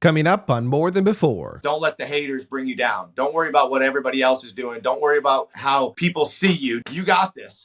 Coming up on More Than Before. Don't let the haters bring you down. Don't worry about what everybody else is doing. Don't worry about how people see you. You got this.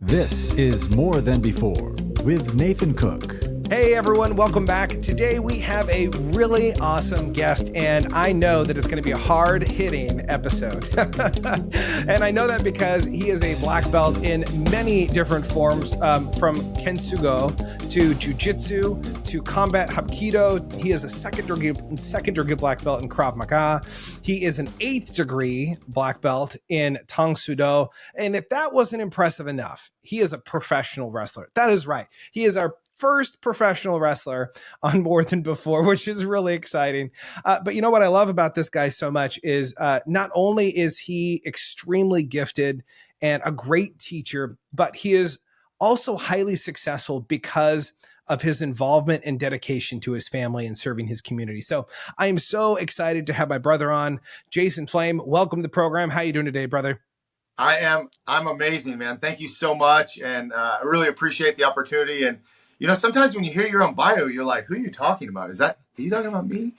This is More Than Before with Nathan Cook. Hey everyone, welcome back. Today we have a really awesome guest, and I know that it's going to be a hard-hitting episode. And I know that because he is a black belt in many different forms, from Kensugo to Jiu-Jitsu to combat Hapkido. He is a second degree black belt in Krav Maga. He is an 8th degree black belt in Tang Soo Do. And if that wasn't impressive enough, he is a professional wrestler. That is right. He is our first professional wrestler on More Than Before, which is really exciting. But you know what I love about this guy so much is not only is he extremely gifted and a great teacher, but he is also highly successful because of his involvement and dedication to his family and serving his community. So I am so excited to have my brother on. Jason Flame, welcome to the program. How are you doing today, brother? I'm amazing, man. Thank you so much. And I really appreciate the opportunity. And, you know, sometimes when you hear your own bio, you're like, who are you talking about? Are you talking about me?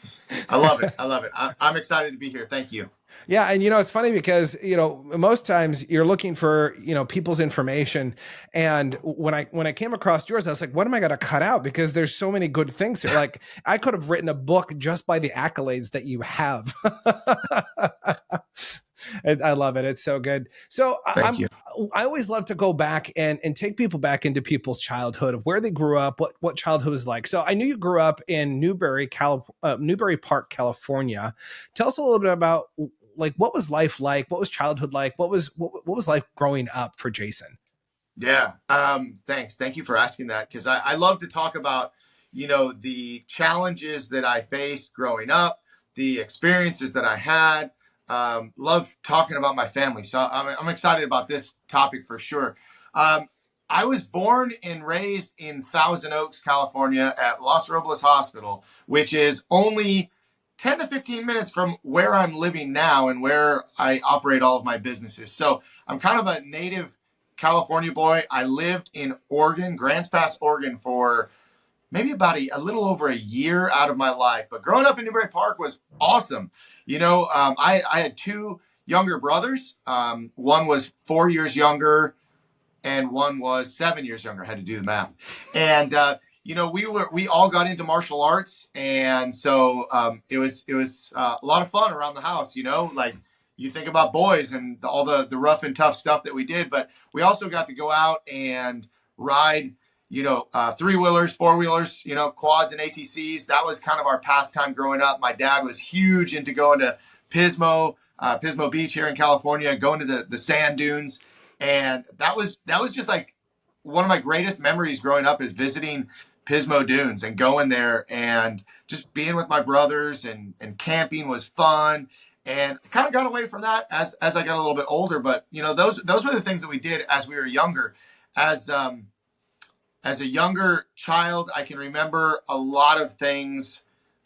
I love it. I'm excited to be here. Thank you. Yeah. And, it's funny because, most times you're looking for, people's information. And when I came across yours, I was like, what am I going to cut out? Because there's so many good things here. Like I could have written a book just by the accolades that you have. I love it. It's so good. So Thank you. I always love to go back and take people back into people's childhood of where they grew up, what childhood was like. So I knew you grew up in Newberry Park, California. Tell us a little bit about like what was life like? What was childhood like? What was life growing up for Jason? Yeah. Thanks. Thank you for asking that. Cause I love to talk about, the challenges that I faced growing up, the experiences that I had. Love talking about my family. So I'm excited about this topic for sure. I was born and raised in Thousand Oaks, California at Los Robles Hospital, which is only 10 to 15 minutes from where I'm living now and where I operate all of my businesses. So I'm kind of a native California boy. I lived in Oregon, Grants Pass, Oregon for maybe about a little over a year out of my life. But growing up in Newberry Park was awesome. I had two younger brothers. One was 4 years younger and one was 7 years younger. I had to do the math. And, we all got into martial arts. And so it was a lot of fun around the house, like you think about boys and all the rough and tough stuff that we did. But we also got to go out and ride three-wheelers, four-wheelers, quads and ATCs. That was kind of our pastime growing up. My dad was huge into going to Pismo Beach here in California, going to the sand dunes. And that was just like one of my greatest memories growing up is visiting Pismo Dunes and going there and just being with my brothers and camping was fun. And kind of got away from that as I got a little bit older. But, those were the things that we did as we were younger. As a younger child, I can remember a lot of things,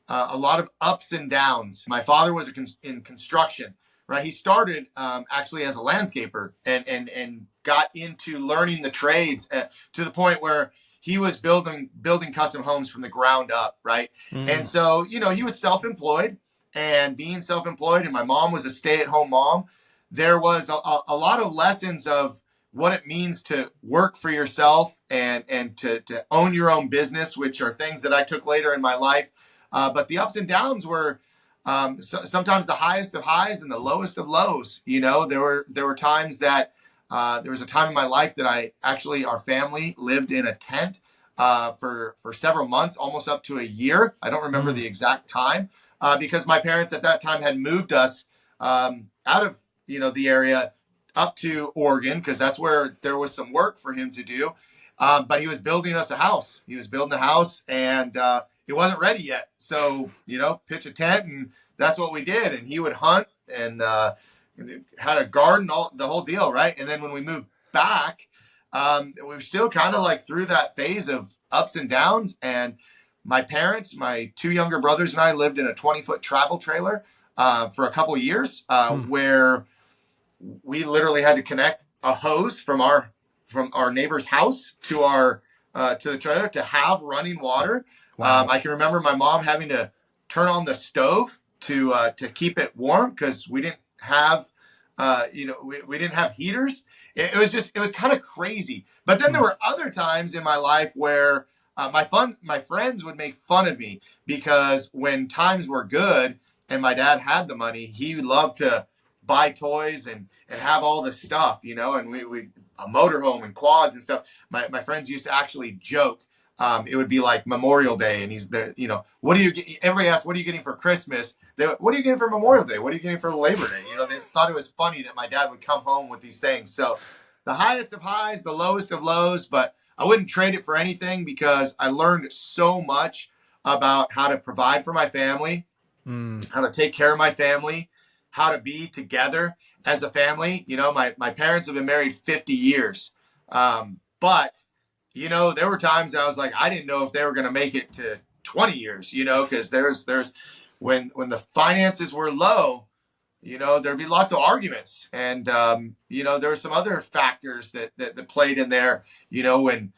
a lot of ups and downs. My father was in construction, right? He started actually as a landscaper and got into learning the trades to the point where he was building custom homes from the ground up, right? And so, he was self-employed, and being self-employed, and my mom was a stay-at-home mom. There was a lot of lessons of what it means to work for yourself and to own your own business, which are things that I took later in my life. But the ups and downs were sometimes the highest of highs and the lowest of lows. There were times that there was a time in my life that our family lived in a tent for several months, almost up to a year. I don't remember the exact time because my parents at that time had moved us out of the area up to Oregon because that's where there was some work for him to do. But he was building us a house. He was building a house and it wasn't ready yet. So, pitch a tent and that's what we did. And he would hunt and had a garden, the whole deal, right? And then when we moved back, we were still kind of like through that phase of ups and downs. And my parents, my two younger brothers and I lived in a 20-foot travel trailer for a couple of years where we literally had to connect a hose from our from our neighbor's house to our to the trailer to have running water. Wow. I can remember my mom having to turn on the stove to keep it warm because we didn't have we didn't have heaters. It was kind of crazy. But then there were other times in my life where my friends would make fun of me because when times were good and my dad had the money, he loved to buy toys and have all this stuff, and we a motorhome and quads and stuff. My friends used to actually joke. It would be like Memorial Day, and he's the, what do you get? Everybody asks, what are you getting for Christmas? What are you getting for Memorial Day? What are you getting for Labor Day? They thought it was funny that my dad would come home with these things. So the highest of highs, the lowest of lows, but I wouldn't trade it for anything because I learned so much about how to provide for my family, how to take care of my family, how to be together as a family. My parents have been married 50 years. But there were times I was like, I didn't know if they were going to make it to 20 years, because there's when the finances were low, there'd be lots of arguments. And, there were some other factors that played in there, when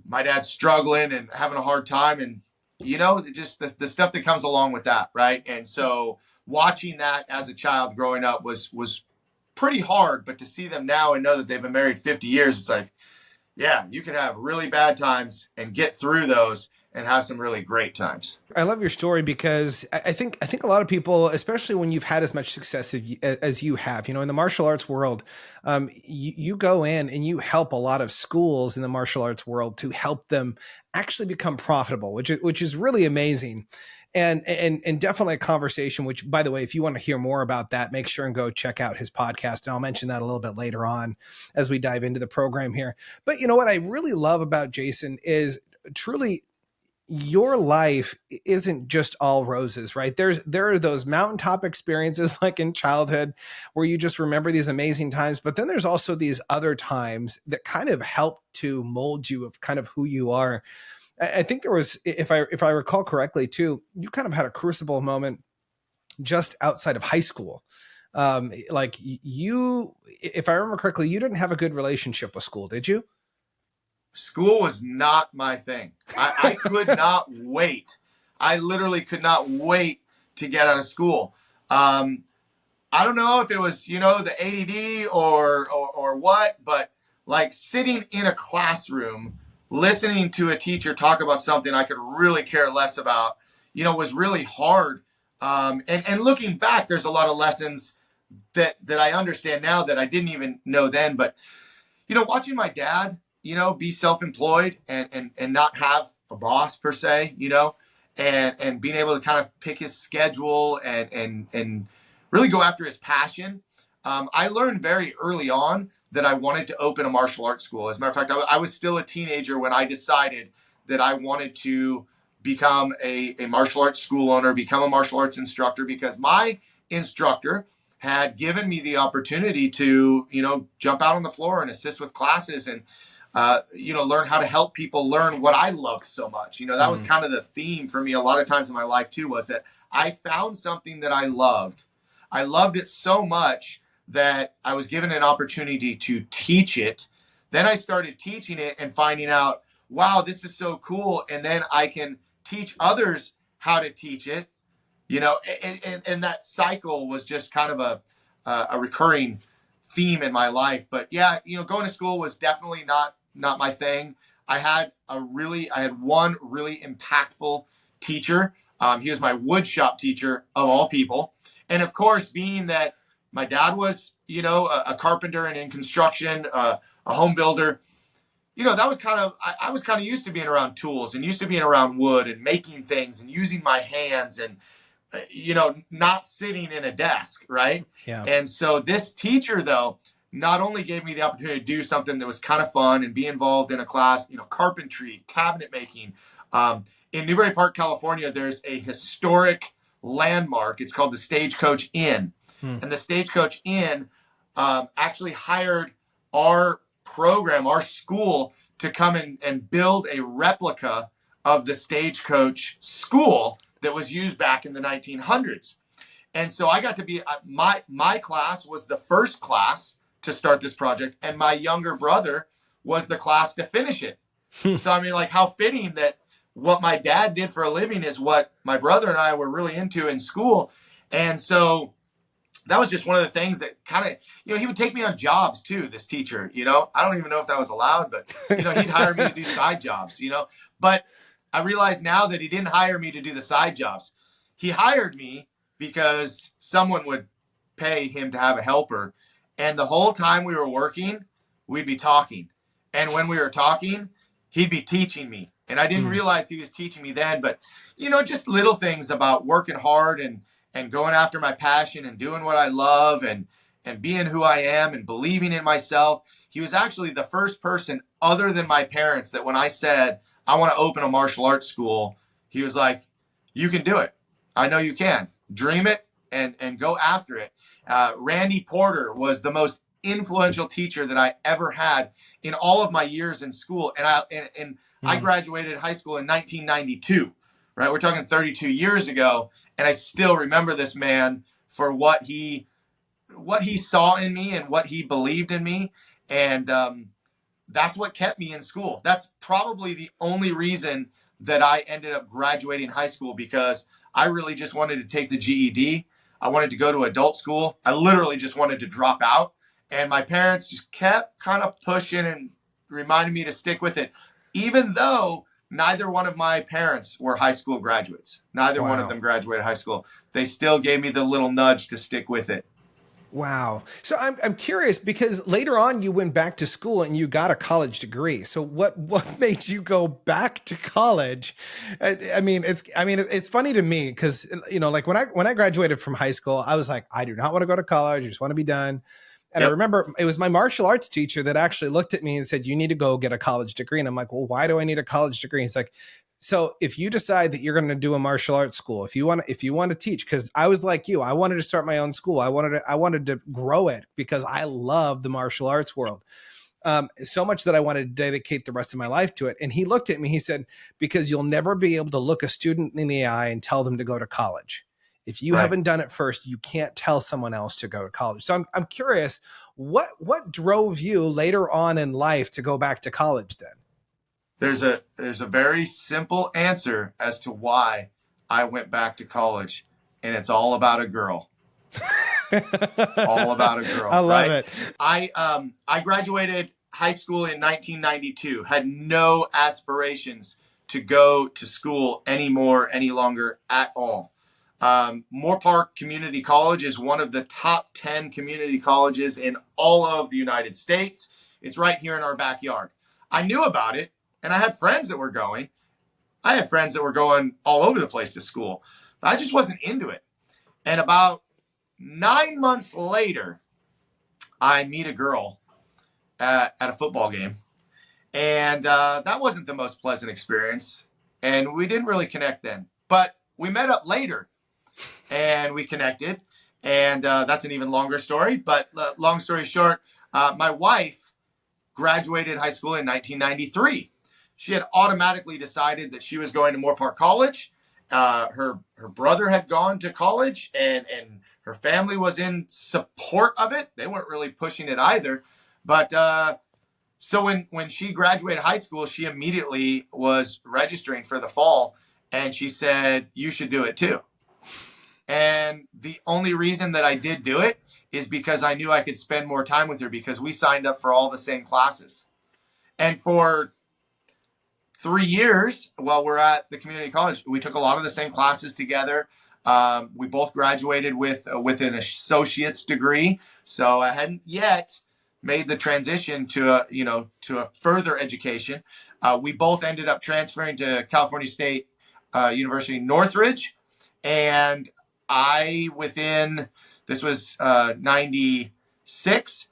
my dad's struggling and having a hard time and, just the stuff that comes along with that. Right. And so watching that as a child growing up was pretty hard, but to see them now and know that they've been married 50 years, it's like, yeah, you can have really bad times and get through those and have some really great times. I love your story because I think a lot of people, especially when you've had as much success as you have, in the martial arts world, you go in and you help a lot of schools in the martial arts world to help them actually become profitable, which is really amazing. And definitely a conversation, which, by the way, if you want to hear more about that, make sure and go check out his podcast. And I'll mention that a little bit later on as we dive into the program here. But what I really love about Jason is truly your life isn't just all roses, right? There are those mountaintop experiences like in childhood where you just remember these amazing times, but then there's also these other times that kind of help to mold you of kind of who you are. I think there was, if I recall correctly too, you kind of had a crucible moment just outside of high school. Like you, if I remember correctly, you didn't have a good relationship with school, did you? School was not my thing. I could not wait. I literally could not wait to get out of school. I don't know if it was, the ADD or what, but like sitting in a classroom, listening to a teacher talk about something I could really care less about, was really hard. And looking back, there's a lot of lessons that I understand now that I didn't even know then. But, watching my dad, be self-employed and not have a boss per se, and being able to kind of pick his schedule and really go after his passion. I learned very early on that I wanted to open a martial arts school. As a matter of fact, I was still a teenager when I decided that I wanted to become a martial arts school owner, become a martial arts instructor, because my instructor had given me the opportunity to, jump out on the floor and assist with classes and, learn how to help people learn what I loved so much. That was kind of the theme for me a lot of times in my life too, was that I found something that I loved. I loved it so much that I was given an opportunity to teach it. Then I started teaching it and finding out, wow, this is so cool. And then I can teach others how to teach it, and that cycle was just kind of a recurring theme in my life. But yeah, going to school was definitely not my thing. I had one really impactful teacher. He was my wood shop teacher of all people. And of course, being that my dad was, a carpenter and in construction, a home builder, that was I was kind of used to being around tools and used to being around wood and making things and using my hands and, not sitting in a desk. Right. Yeah. And so this teacher, though, not only gave me the opportunity to do something that was kind of fun and be involved in a class, carpentry, cabinet making. In Newberry Park, California, there's a historic landmark. It's called the Stagecoach Inn. And the Stagecoach Inn actually hired our program, our school, to come and build a replica of the Stagecoach School that was used back in the 1900s. And so I got to be, my class was the first class to start this project. And my younger brother was the class to finish it. So, I mean, like, how fitting that what my dad did for a living is what my brother and I were really into in school. And so that was just one of the things that kind of, he would take me on jobs too, this teacher, I don't even know if that was allowed, but, he'd hire me to do side jobs, but I realize now that he didn't hire me to do the side jobs. He hired me because someone would pay him to have a helper. And the whole time we were working, we'd be talking. And when we were talking, he'd be teaching me. And I didn't realize he was teaching me then, but, just little things about working hard and going after my passion and doing what I love and being who I am and believing in myself. He was actually the first person other than my parents that when I said, I want to open a martial arts school, he was like, you can do it. I know you can. Dream it and go after it. Randy Porter was the most influential teacher that I ever had in all of my years in school. And I graduated high school in 1992, right? We're talking 32 years ago. And I still remember this man for what he saw in me and what he believed in me. And that's what kept me in school. That's probably the only reason that I ended up graduating high school, because I really just wanted to take the GED. I wanted to go to adult school. I literally just wanted to drop out. And my parents just kept kind of pushing and reminding me to stick with it, even though neither one of my parents were high school graduates. Neither one of them graduated high school. They still gave me the little nudge to stick with it. Wow. So I'm curious, because later on you went back to school and you got a college degree. So what made you go back to college? It's funny to me because, like when I graduated from high school, I was like, I do not want to go to college. I just want to be done. And I remember it was my martial arts teacher that actually looked at me and said, you need to go get a college degree. And I'm like, well, why do I need a college degree? He's like, so if you decide that you're going to do a martial arts school, if you want to teach, because I was like you, I wanted to start my own school. I wanted to grow it because I love the martial arts world. So much that I wanted to dedicate the rest of my life to it. And he looked at me, he said, because you'll never be able to look a student in the eye and tell them to go to college. If you haven't done it first, you can't tell someone else to go to college. So I'm curious, what drove you later on in life to go back to college then? There's a very simple answer as to why I went back to college, and it's all about a girl. All about a girl. I love it. I graduated high school in 1992, had no aspirations to go to school any longer at all. Moore Park Community College is one of the top 10 community colleges in all of the United States. It's right here in our backyard. I knew about it, and I had friends that were going. I had friends that were going all over the place to school, but I just wasn't into it. And about 9 months later, I meet a girl at a football game, and that wasn't the most pleasant experience, and we didn't really connect then. But we met up later, and we connected, and that's an even longer story. But long story short, my wife graduated high school in 1993. She had automatically decided that she was going to Moore Park College. Her brother had gone to college, and her family was in support of it. They weren't really pushing it either. But so when she graduated high school, she immediately was registering for the fall, and she said, you should do it too. And the only reason that I did do it is because I knew I could spend more time with her, because we signed up for all the same classes. And for 3 years while we're at the community college, we took a lot of the same classes together. We both graduated with an associate's degree. So I hadn't yet made the transition to a further education. We both ended up transferring to California State University Northridge. And this was 96,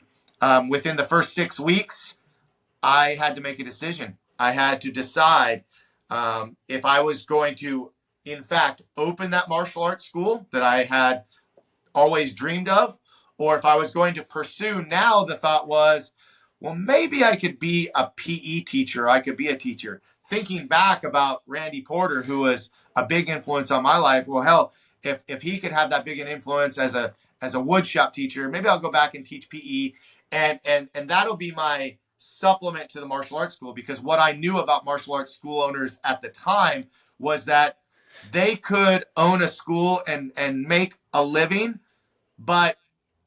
within the first 6 weeks, I had to make a decision. I had to decide if I was going to, in fact, open that martial arts school that I had always dreamed of, or if I was going to pursue. Now the thought was, well, maybe I could be a PE teacher. I could be a teacher. Thinking back about Randy Porter, who was a big influence on my life. Well, hell, if he could have that big an influence as a wood shop teacher, maybe I'll go back and teach PE, and that'll be my supplement to the martial arts school, because what I knew about martial arts school owners at the time was that they could own a school and make a living, but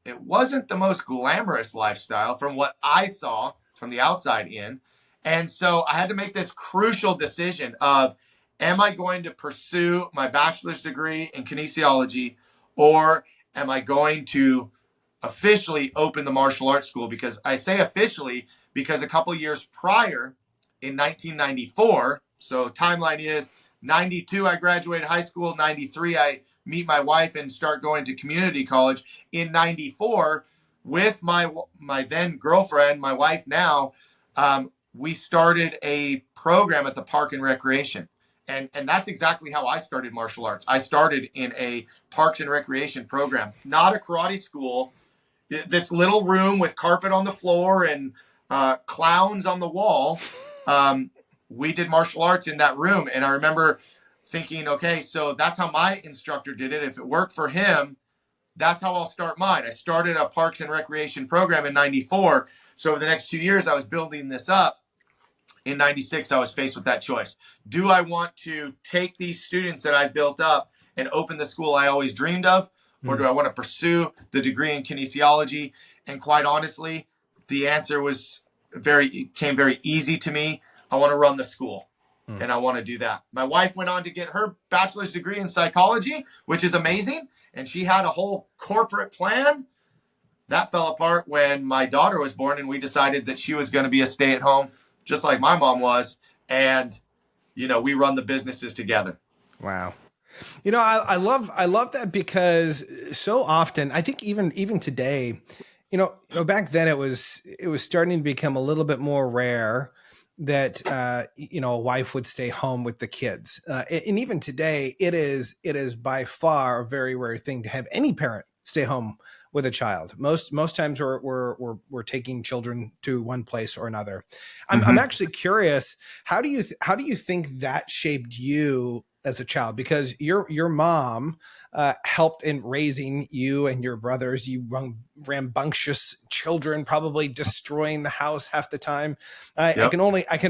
it wasn't the most glamorous lifestyle from what I saw from the outside in. And so I had to make this crucial decision of, am I going to pursue my bachelor's degree in kinesiology, or am I going to officially open the martial arts school? Because I say officially because a couple years prior, in 1994, so timeline is 92 I graduated high school, 93 I meet my wife and start going to community college. In 94, with my then girlfriend, my wife now, we started a program at the Park and Recreation. And that's exactly how I started martial arts. I started in a Parks and Recreation program, not a karate school. This little room with carpet on the floor and clowns on the wall. We did martial arts in that room. And I remember thinking, okay, so that's how my instructor did it. If it worked for him, that's how I'll start mine. I started a Parks and Recreation program in 94. So over the next 2 years, I was building this up. In 96, I was faced with that choice. Do I want to take these students that I built up and open the school I always dreamed of? Or do I want to pursue the degree in kinesiology? And quite honestly, the answer came very easy to me. I want to run the school. And I want to do that. My wife went on to get her bachelor's degree in psychology, which is amazing. And she had a whole corporate plan. That fell apart when my daughter was born, and we decided that she was going to be a stay-at-home, just like my mom was. And, we run the businesses together. Wow. I love that, because so often, I think even today, back then it was starting to become a little bit more rare that a wife would stay home with the kids, and even today it is by far a very rare thing to have any parent stay home with a child. Most times we're taking children to one place or another. I'm actually curious, how do you think that shaped you as a child? Because your mom helped in raising you and your brothers, you rambunctious children, probably destroying the house half the time. I can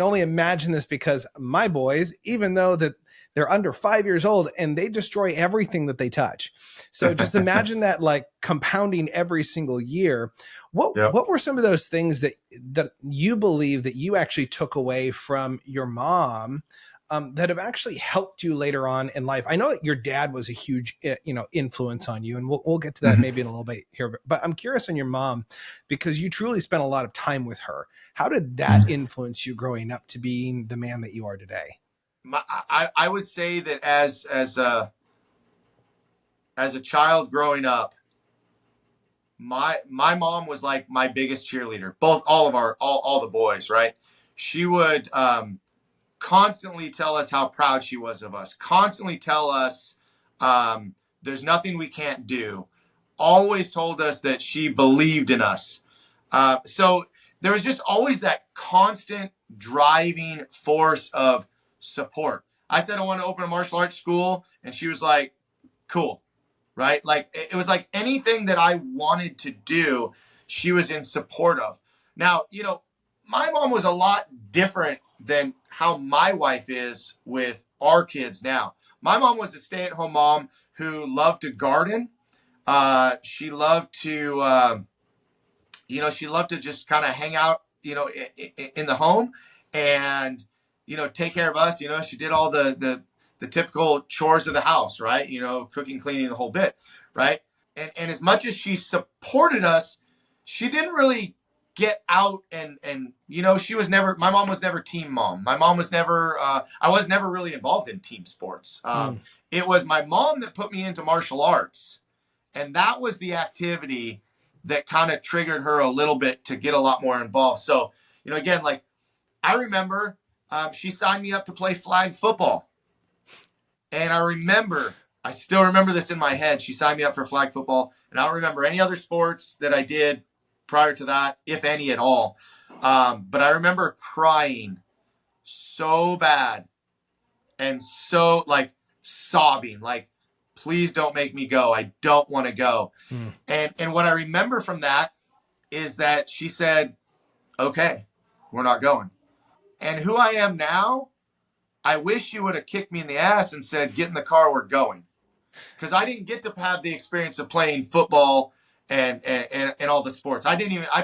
only imagine this, because my boys, even though that they're under 5 years old, and they destroy everything that they touch. So just imagine that, like, compounding every single year. What were some of those things that you believe that you actually took away from your mom, that have actually helped you later on in life? I know that your dad was a huge, influence on you, and we'll get to that maybe in a little bit here. But I'm curious on your mom, because you truly spent a lot of time with her. How did that influence you growing up to being the man that you are today? I would say that as a child growing up, my mom was like my biggest cheerleader. All the boys, right? She would constantly tell us how proud she was of us. Constantly tell us there's nothing we can't do. Always told us that she believed in us. So there was just always that constant driving force of support. I said I want to open a martial arts school, and she was like, cool, right? Like, it was like anything that I wanted to do, she was in support of. Now, my mom was a lot different than how my wife is with our kids now. My mom was a stay-at-home mom who loved to garden. She loved to just kind of hang out, in the home, and, take care of us. She did all the typical chores of the house, right? Cooking, cleaning, the whole bit, right? And as much as she supported us, she didn't really get out and my mom was never team mom. My mom was never, I was never really involved in team sports. It was my mom that put me into martial arts. And that was the activity that kind of triggered her a little bit to get a lot more involved. So, again, like, I remember she signed me up to play flag football. And I still remember this in my head. She signed me up for flag football. And I don't remember any other sports that I did prior to that, if any at all. But I remember crying so bad and so, like, sobbing, like, please don't make me go. I don't want to go. And what I remember from that is that she said, okay. We're not going. And who I am now, I wish you would have kicked me in the ass and said, get in the car, we're going. Because I didn't get to have the experience of playing football and all the sports. I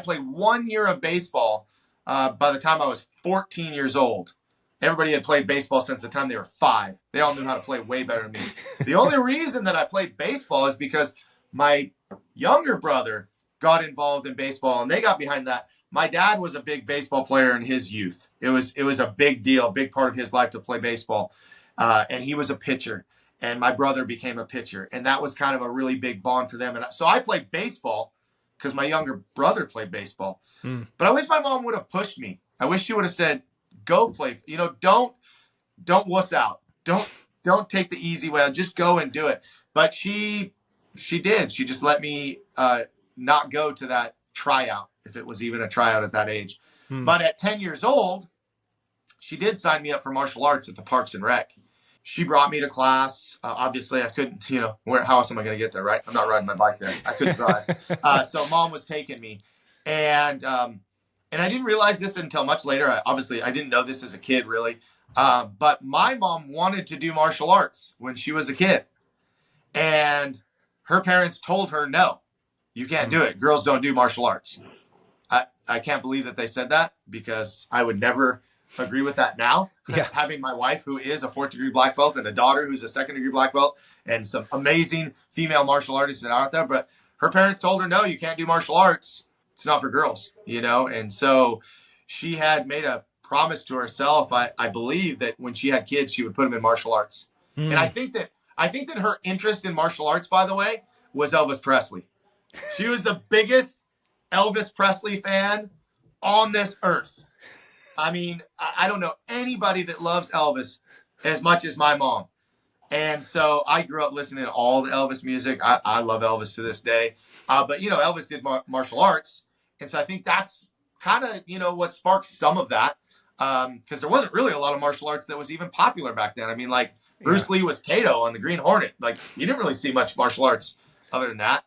played 1 year of baseball by the time I was 14 years old. Everybody had played baseball since the time they were 5. They all knew how to play way better than me. The only reason that I played baseball is because my younger brother got involved in baseball, and they got behind that. My dad was a big baseball player in his youth. It was a big deal, a big part of his life to play baseball, and he was a pitcher. And my brother became a pitcher, and that was kind of a really big bond for them. And so I played baseball because my younger brother played baseball. But I wish my mom would have pushed me. I wish she would have said, "Go play. Don't wuss out. Don't take the easy way. Just go and do it." But she did. She just let me not go to that tryout, if it was even a tryout at that age. But at 10 years old, she did sign me up for martial arts at the Parks and Rec. She brought me to class. Obviously, I couldn't, how else am I going to get there, right? I'm not riding my bike there. I couldn't drive. So mom was taking me. And I didn't realize this until much later. I didn't know this as a kid, really. But my mom wanted to do martial arts when she was a kid. And her parents told her, no, you can't do it. Girls don't do martial arts. I can't believe that they said that, because I would never agree with that now. Yeah. Having my wife, who is a 4th degree black belt, and a daughter who's a 2nd degree black belt, and some amazing female martial artists that are out there. But her parents told her, no, you can't do martial arts. It's not for girls, And so she had made a promise to herself, I believe, that when she had kids, she would put them in martial arts. And I think that her interest in martial arts, by the way, was Elvis Presley. She was the biggest Elvis Presley fan on this earth. I mean, I don't know anybody that loves Elvis as much as my mom. And so I grew up listening to all the Elvis music. I love Elvis to this day. But, Elvis did martial arts. And so I think that's kind of, what sparked some of that. Because there wasn't really a lot of martial arts that was even popular back then. I mean, like Bruce Lee was Kato on the Green Hornet. Like, you didn't really see much martial arts other than that.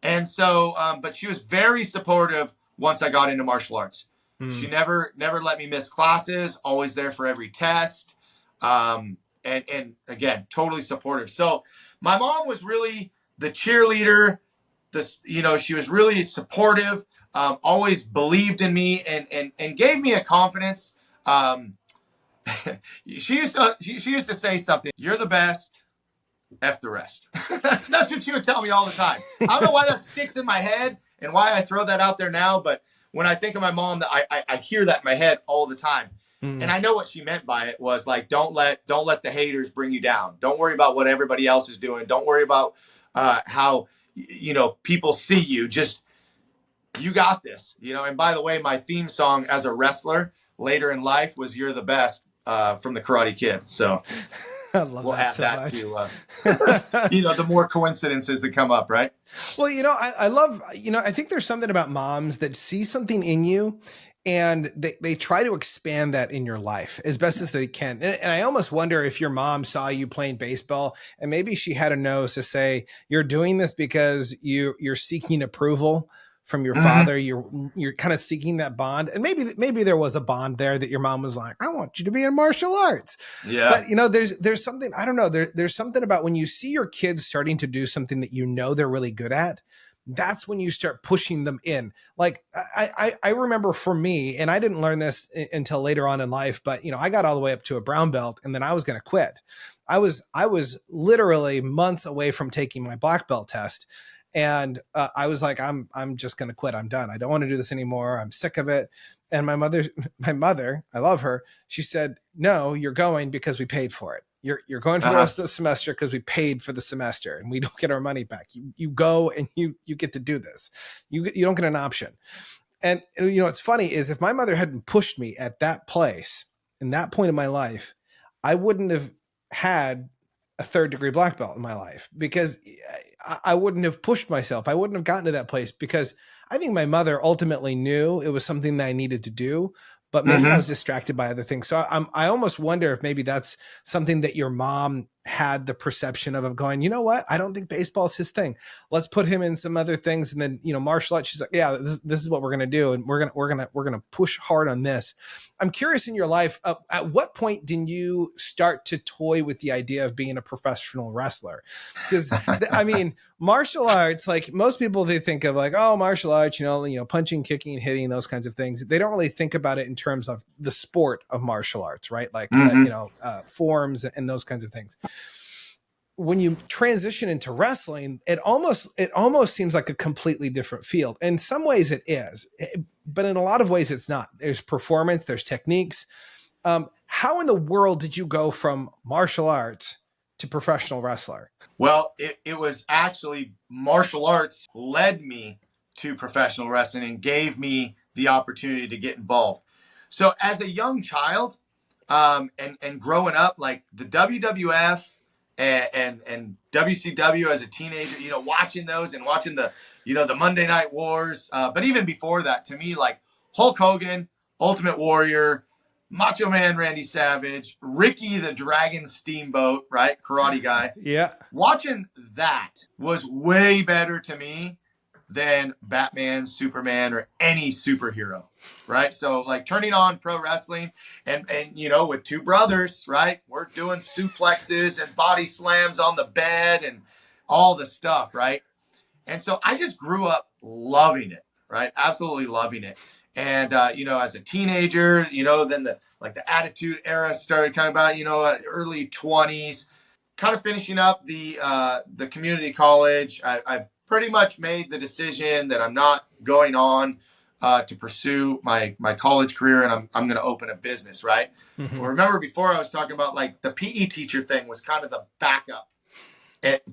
And so, but she was very supportive once I got into martial arts. She never let me miss classes, always there for every test. And again, totally supportive. So my mom was really the cheerleader. She was really supportive, always believed in me and gave me a confidence. She used to say something, "You're the best. F the rest." That's what she would tell me all the time. I don't know why that sticks in my head and why I throw that out there now, but when I think of my mom, I hear that in my head all the time. And I know what she meant by it was like, don't let the haters bring you down. Don't worry about what everybody else is doing. Don't worry about how people see you. Just, you got this. And by the way, my theme song as a wrestler later in life was "You're the Best" from the Karate Kid. So I love we'll that add so that much. to the more coincidences that come up, right? Well, I love, I think there's something about moms that see something in you and they try to expand that in your life as best as they can. And I almost wonder if your mom saw you playing baseball and maybe she had a nose to say, you're doing this because you're seeking approval from your father. You're kind of seeking that bond. And maybe there was a bond there that your mom was like, I want you to be in martial arts. Yeah. But there's something, I don't know, there's something about when you see your kids starting to do something that they're really good at, that's when you start pushing them in. Like I remember for me, and I didn't learn this until later on in life, but I got all the way up to a brown belt and then I was going to quit. I was literally months away from taking my black belt test. And I was like, I'm just going to quit. I'm done. I don't want to do this anymore. I'm sick of it. And my mother, I love her. She said, no, you're going because we paid for it. You're going for the rest of the semester because we paid for the semester and we don't get our money back. You go and you get to do this. You don't get an option. And what's funny is if my mother hadn't pushed me at that place, in that point in my life, I wouldn't have had a 3rd degree black belt in my life because I wouldn't have pushed myself. I wouldn't have gotten to that place because I think my mother ultimately knew it was something that I needed to do, but maybe I was distracted by other things. So I almost wonder if maybe that's something that your mom had the perception of going, you know what? I don't think baseball's his thing. Let's put him in some other things. And then, martial arts, she's like, yeah, this is what we're going to do. And we're going to push hard on this. I'm curious, in your life, at what point did you start to toy with the idea of being a professional wrestler? Because martial arts, like most people, they think of like, oh, martial arts, punching, kicking, hitting, those kinds of things. They don't really think about it in terms of the sport of martial arts, right? Like, forms and those kinds of things. When you transition into wrestling, it almost seems like a completely different field. In some ways it is, but in a lot of ways it's not. There's performance, there's techniques. How in the world did you go from martial arts to professional wrestler? Well, it was actually martial arts led me to professional wrestling and gave me the opportunity to get involved. So as a young child, and growing up, like the WWF and WCW as a teenager, watching those and watching the Monday Night Wars. But even before that, to me, like Hulk Hogan, Ultimate Warrior, Macho Man Randy Savage, Ricky the Dragon Steamboat, right? Karate guy. Yeah. Watching that was way better to me than Batman, Superman, or any superhero, right? So like turning on pro wrestling and with two brothers, right? We're doing suplexes and body slams on the bed and all the stuff, right? And so I just grew up loving it, right? Absolutely loving it. And, as a teenager, then the attitude era started kind of about, early 20s, kind of finishing up the community college. I've pretty much made the decision that I'm not going on to pursue my college career, and I'm going to open a business, right? Mm-hmm. Well, remember before I was talking about like the PE teacher thing was kind of the backup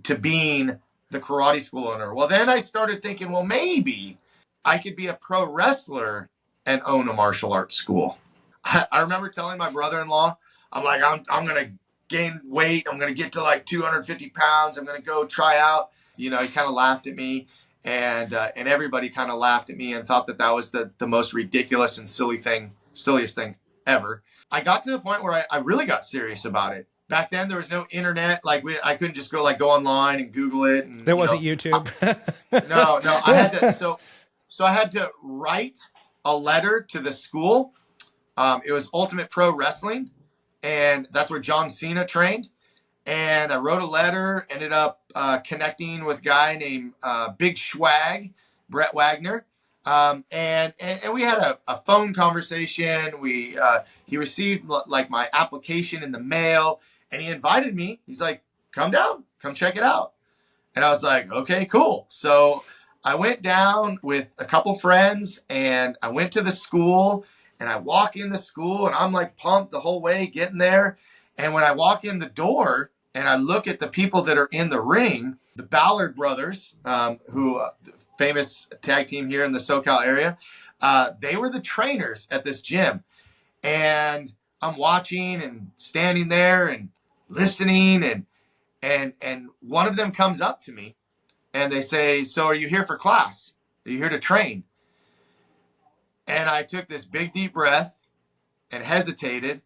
to being the karate school owner. Well, then I started thinking, well, maybe I could be a pro wrestler and own a martial arts school. I remember telling my brother-in-law, I'm like, I'm going to gain weight. I'm going to get to like 250 pounds. I'm going to go try out. He kind of laughed at me, and everybody kind of laughed at me and thought that was the most ridiculous and silliest thing ever. I got to the point where I really got serious about it. Back then, there was no internet. Like I couldn't just go online and Google it. And, there wasn't YouTube. No. I had to. So I had to write a letter to the school. It was Ultimate Pro Wrestling, and that's where John Cena trained. And I wrote a letter, ended up connecting with a guy named Big Schwag, Brett Wagner. And we had a phone conversation. He received like my application in the mail, and he invited me. He's like, come down, come check it out. And I was like, okay, cool. So I went down with a couple friends, and I went to the school, and I walk in the school, and I'm like pumped the whole way getting there. And when I walk in the door and I look at the people that are in the ring, the Ballard brothers, who famous tag team here in the SoCal area, they were the trainers at this gym. And I'm watching and standing there and listening, and one of them comes up to me and they say, so are you here for class? Are you here to train? And I took this big deep breath and hesitated.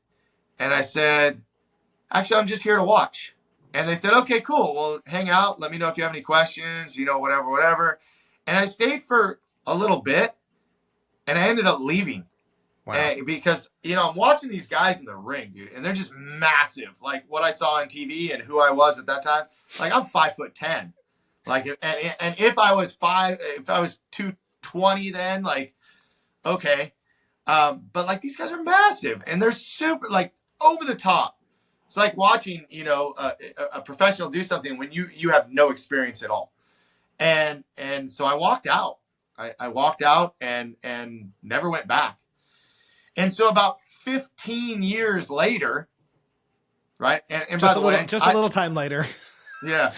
And I said, actually, I'm just here to watch. And they said, okay, cool. Well, hang out. Let me know if you have any questions, whatever. And I stayed for a little bit, and I ended up leaving. Wow. Because, I'm watching these guys in the ring, dude, and they're just massive. Like what I saw on TV and who I was at that time. Like I'm 5'10". Like, and if I was 220 then, like, okay. But like these guys are massive, and they're super like over the top. It's like watching, a professional do something when you have no experience at all. And so I walked out. I walked out and never went back. And so about 15 years later, right? And by the way, a little time later. Yeah.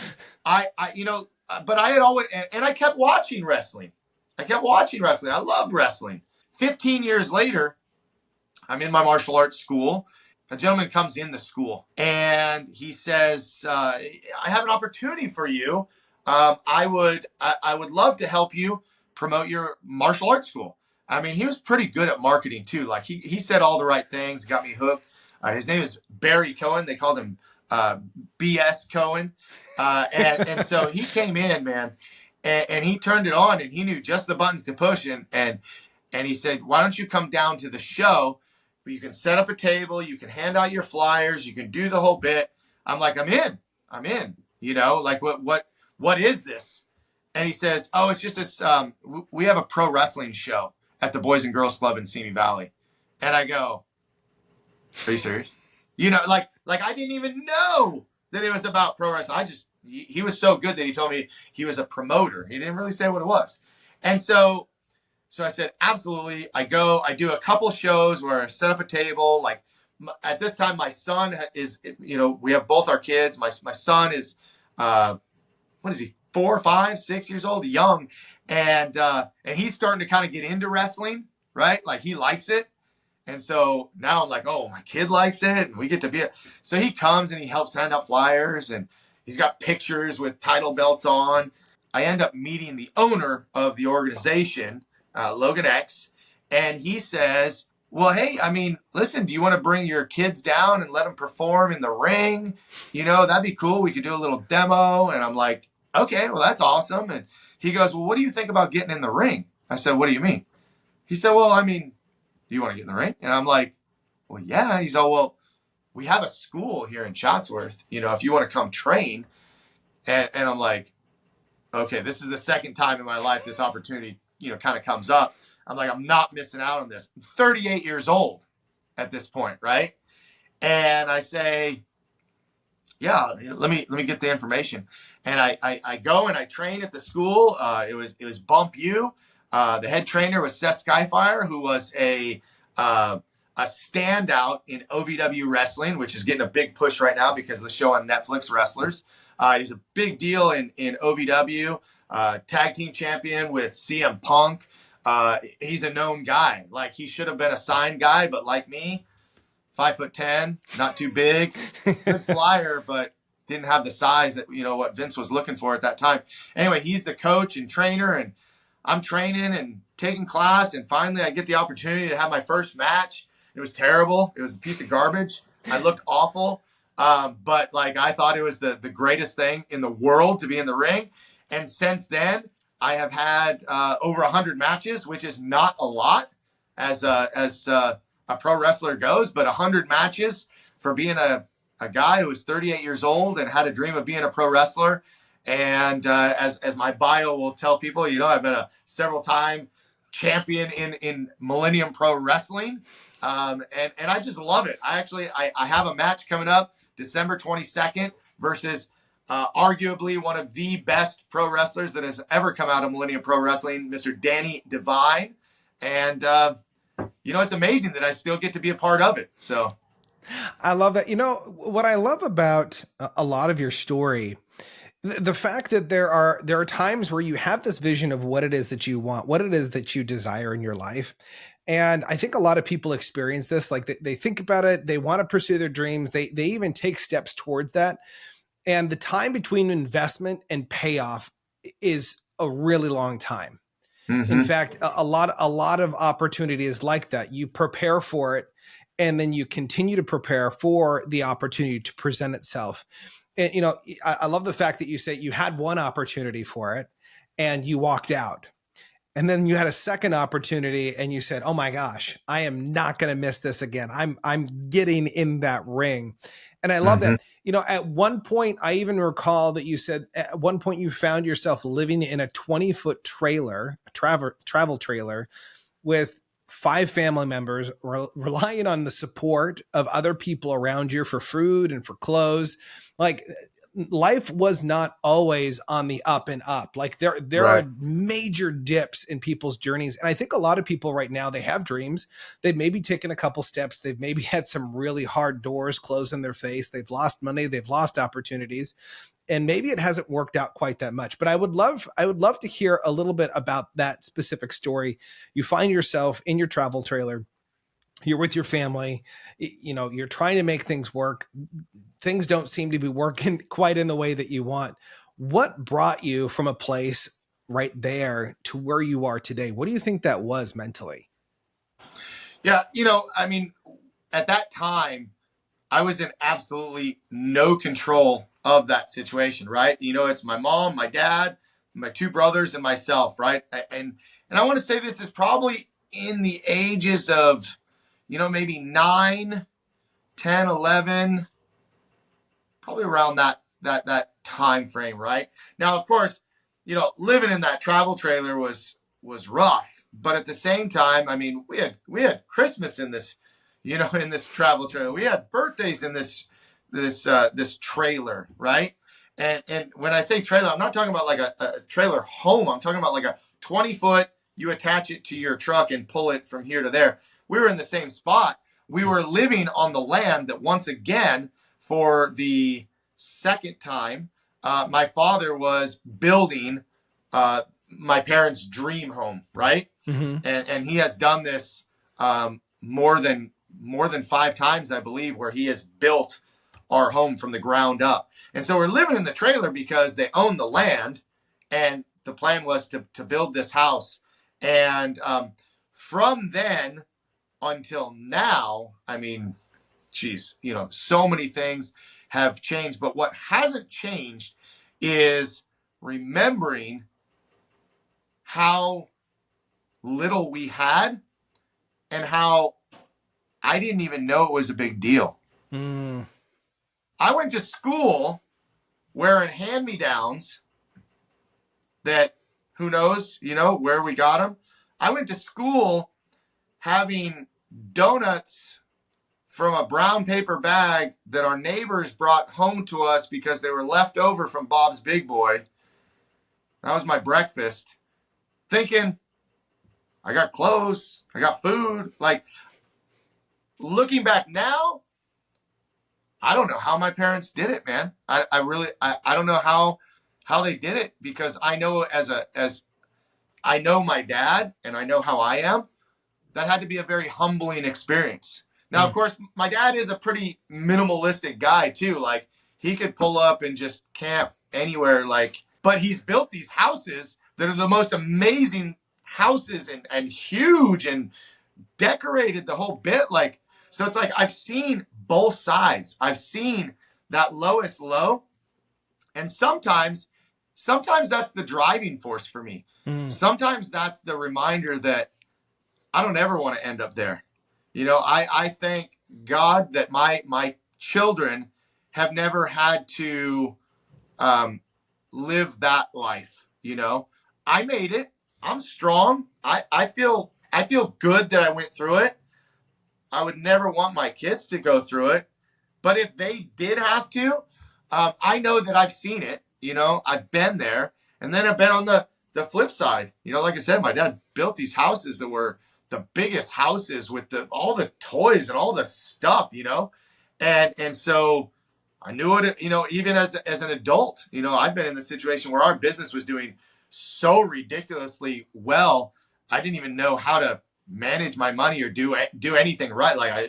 But I had always, and I kept watching wrestling. I loved wrestling. 15 years later, I'm in my martial arts school. A gentleman comes in the school and he says, I have an opportunity for you. I would love to help you promote your martial arts school. I mean, he was pretty good at marketing too. Like he said all the right things, got me hooked. His name is Barry Cohen. They called him BS Cohen. And so he came in, man, and he turned it on, and he knew just the buttons to push. And he said, why don't you come down to the show where you can set up a table, you can hand out your flyers, you can do the whole bit. I'm like, I'm in, like what is this? And he says, oh, it's just this, we have a pro wrestling show at the Boys and Girls Club in Simi Valley. And I go, are you serious? Like I didn't even know that it was about pro wrestling. He was so good that he told me he was a promoter. He didn't really say what it was. And so I said, absolutely. I do a couple shows where I set up a table. Like at this time, my son is, we have both our kids. My son is, what is he? 4, 5, 6 years old, young. And he's starting to kind of get into wrestling, right? Like he likes it. And so now I'm like, oh, my kid likes it, and we get to be it. So he comes and he helps hand out flyers, and he's got pictures with title belts on. I end up meeting the owner of the organization, Logan X, and he says, well, hey, I mean, listen, do you want to bring your kids down and let them perform in the ring? That'd be cool. We could do a little demo. And I'm like, okay, well, that's awesome. And he goes, well, what do you think about getting in the ring? I said, what do you mean? He said, well, I mean, do you want to get in the ring? And I'm like, well, yeah. And he's all, well, we have a school here in Chatsworth, if you want to come train. And I'm like, okay, this is the second time in my life this opportunity, kind of comes up. I'm like, I'm not missing out on this. I'm 38 years old at this point, right? And I say, yeah, let me get the information. And I go and I train at the school. It was Bump U. The head trainer was Seth Skyfire, who was a standout in OVW wrestling, which is getting a big push right now because of the show on Netflix, Wrestlers. He's a big deal in OVW, tag team champion with CM Punk. He's a known guy. Like he should have been a signed guy, but like me, 5'10", not too big, good flyer, but didn't have the size that, what Vince was looking for at that time. Anyway, he's the coach and trainer, and I'm training and taking class. And finally I get the opportunity to have my first match. It was terrible. It was a piece of garbage. I looked awful. But like, I thought it was the greatest thing in the world to be in the ring. And since then I have had, over 100 matches, which is not a lot as a pro wrestler goes, but 100 matches for being a guy who was 38 years old and had a dream of being a pro wrestler. And as my bio will tell people, I've been a several-time champion in Millennium Pro Wrestling. And I just love it. I have a match coming up December 22nd versus arguably one of the best pro wrestlers that has ever come out of Millennium Pro Wrestling, Mr. Danny Devine. And it's amazing that I still get to be a part of it. So I love that. What I love about a lot of your story, the fact that there are times where you have this vision of what it is that you want, what it is that you desire in your life. And I think a lot of people experience this, like they think about it, they want to pursue their dreams. They even take steps towards that. And the time between investment and payoff is a really long time. Mm-hmm. In fact, a lot of opportunity is like that. You prepare for it, and then you continue to prepare for the opportunity to present itself. And, I love the fact that you say you had one opportunity for it and you walked out. And then you had a second opportunity and you said, oh my gosh, I am not going to miss this again. I'm getting in that ring. And I love that. At one point, I even recall that you said at one point you found yourself living in a 20-foot trailer, a travel trailer with 5 family members, relying on the support of other people around you for food and for clothes. Like, life was not always on the up and up. Like there right. are major dips in people's journeys. And I think a lot of people right now, they have dreams. They've maybe taken a couple steps. They've maybe had some really hard doors closed in their face. They've lost money. They've lost opportunities. And maybe it hasn't worked out quite that much, but I would love to hear a little bit about that specific story. You find yourself in your travel trailer. You're with your family, you're trying to make things work. Things don't seem to be working quite in the way that you want. What brought you from a place right there to where you are today? What do you think that was mentally? Yeah. At that time, I was in absolutely no control of that situation, right? It's my mom, my dad, my two brothers, and myself, right? And I want to say this is probably in the ages of, maybe 9, 10, 11, probably around that time frame, right? Now, of course, living in that travel trailer was rough, but at the same time, I mean, we had Christmas in this, in this travel trailer. We had birthdays in this trailer, right? And when I say trailer, I'm not talking about like a trailer home. I'm talking about like a 20-foot. You attach it to your truck and pull it from here to there. We were in the same spot. We were living on the land that, once again, for the second time, my father was building my parents' dream home, right? Mm-hmm. And he has done this more than 5 times, I believe, where he has built our home from the ground up. And so we're living in the trailer because they own the land, and the plan was to build this house. And from then until now, I mean, geez, so many things have changed. But what hasn't changed is remembering how little we had and how I didn't even know it was a big deal. Mm. I went to school wearing hand-me-downs that, who knows, where we got them. I went to school having donuts from a brown paper bag that our neighbors brought home to us because they were left over from Bob's Big Boy. That was my breakfast. Thinking, I got clothes, I got food. Like, looking back now, I don't know how my parents did it, man. I really don't know how they did it, because I know as I know my dad and I know how I am. That had to be a very humbling experience. Now, of course, my dad is a pretty minimalistic guy too. Like, he could pull up and just camp anywhere, but he's built these houses that are the most amazing houses, and huge and decorated the whole bit. So it's like, I've seen both sides. I've seen that lowest low. And sometimes that's the driving force for me. Sometimes that's the reminder that I don't ever want to end up there. I thank God that my children have never had to live that life. I made it. I'm strong. I feel good that I went through it. I would never want my kids to go through it. But if they did have to, I know that I've seen it. I've been there. And then I've been on the flip side. Like I said, my dad built these houses that were the biggest houses with all the toys and all the stuff, and so I knew it, even as an adult. I've been in the situation where our business was doing so ridiculously well, I didn't even know how to manage my money or do anything right. Like, I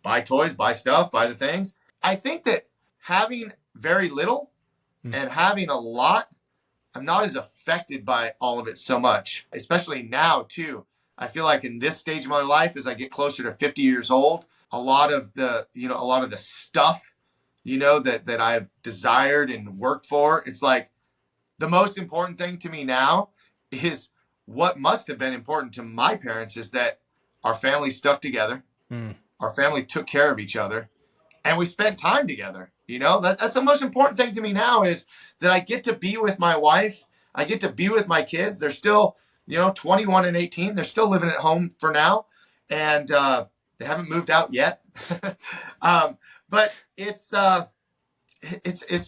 buy toys, buy stuff, buy the things. I think that having very little and having a lot, I'm not as affected by all of it so much, especially now too. I feel like in this stage of my life, as I get closer to 50 years old, a lot of the stuff, that I've desired and worked for, it's like the most important thing to me now is what must have been important to my parents, is that our family stuck together. Our family took care of each other, and we spent time together. That's the most important thing to me now, is that I get to be with my wife. I get to be with my kids. They're still, 21 and 18. They're still living at home for now. And they haven't moved out yet. But it's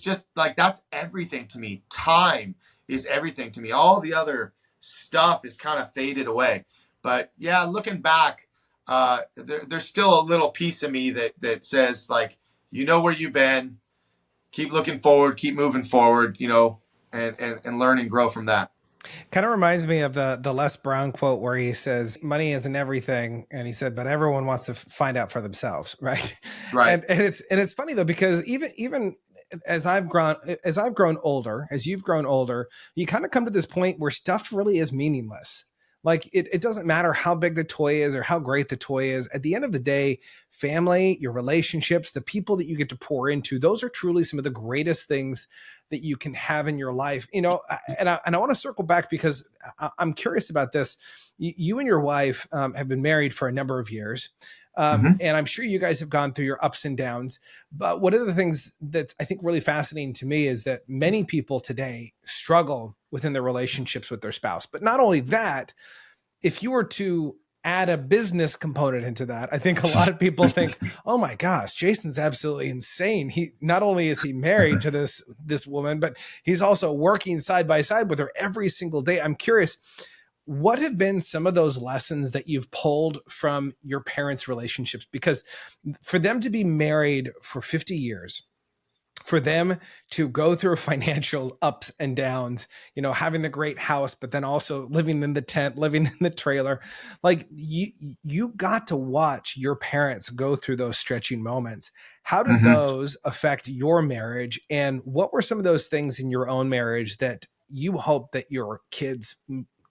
just like, that's everything to me. Time is everything to me. All the other stuff is kind of faded away. But yeah, looking back, there's still a little piece of me that says, like, where you've been, keep looking forward, keep moving forward, and learn and grow from that. Kind of reminds me of the Les Brown quote where he says, money isn't everything. And he said, but everyone wants to find out for themselves. Right. Right. And it's funny though, because even as I've grown older, as you've grown older, you kind of come to this point where stuff really is meaningless. Like it doesn't matter how big the toy is or how great the toy is. At the end of the day, family, your relationships, the people that you get to pour into, those are truly some of the greatest things that you can have in your life. And I want to circle back because I'm curious about this. You and your wife have been married for a number of years. Mhm. And I'm sure you guys have gone through your ups and downs. But one of the things that's, I think, really fascinating to me is that many people today struggle within their relationships with their spouse. But not only that, if you were to add a business component into that, I think a lot of people think, oh my gosh, Jason's absolutely insane. He not only is he married to this woman, but he's also working side by side with her every single day. I'm curious, what have been some of those lessons that you've pulled from your parents' relationships? Because for them to be married for 50 years, for them to go through financial ups and downs, having the great house, but then also living in the tent, living in the trailer, like you got to watch your parents go through those stretching moments. How did Mhm. those affect your marriage? And what were some of those things in your own marriage that you hope that your kids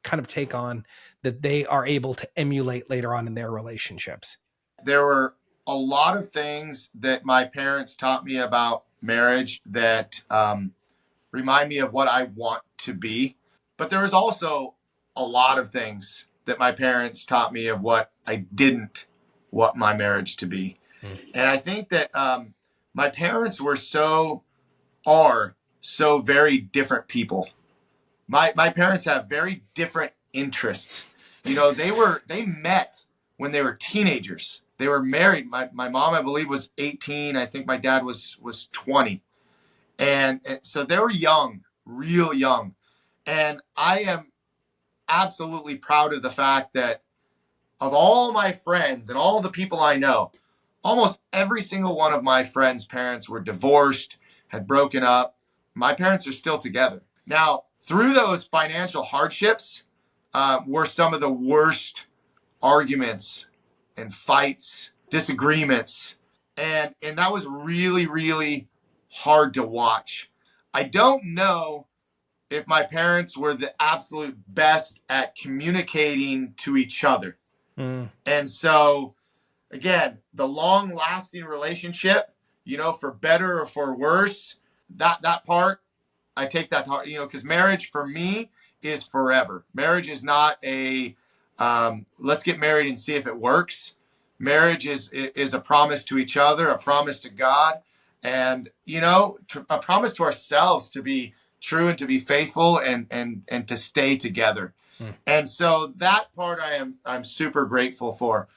kind of take on, that they are able to emulate later on in their relationships? There were a lot of things that my parents taught me about marriage that remind me of what I want to be. But there was also a lot of things that my parents taught me of what I didn't want my marriage to be. Mm. And I think that my parents are so very different people. My parents have very different interests. They met when they were teenagers. They were married. My mom, I believe, was 18. I think my dad was 20. And so they were young, real young. And I am absolutely proud of the fact that of all my friends and all the people I know, almost every single one of my friends' parents were divorced, had broken up. My parents are still together. Now, through those financial hardships were some of the worst arguments and fights, disagreements. And that was really, really hard to watch. I don't know if my parents were the absolute best at communicating to each other. Mm. And so, again, the long lasting relationship, for better or for worse, that part, I take that to heart, because marriage for me is forever. Marriage is not let's get married and see if it works. Marriage is a promise to each other, a promise to God, and a promise to ourselves to be true and to be faithful and to stay together. Mm. And so that part I'm super grateful for.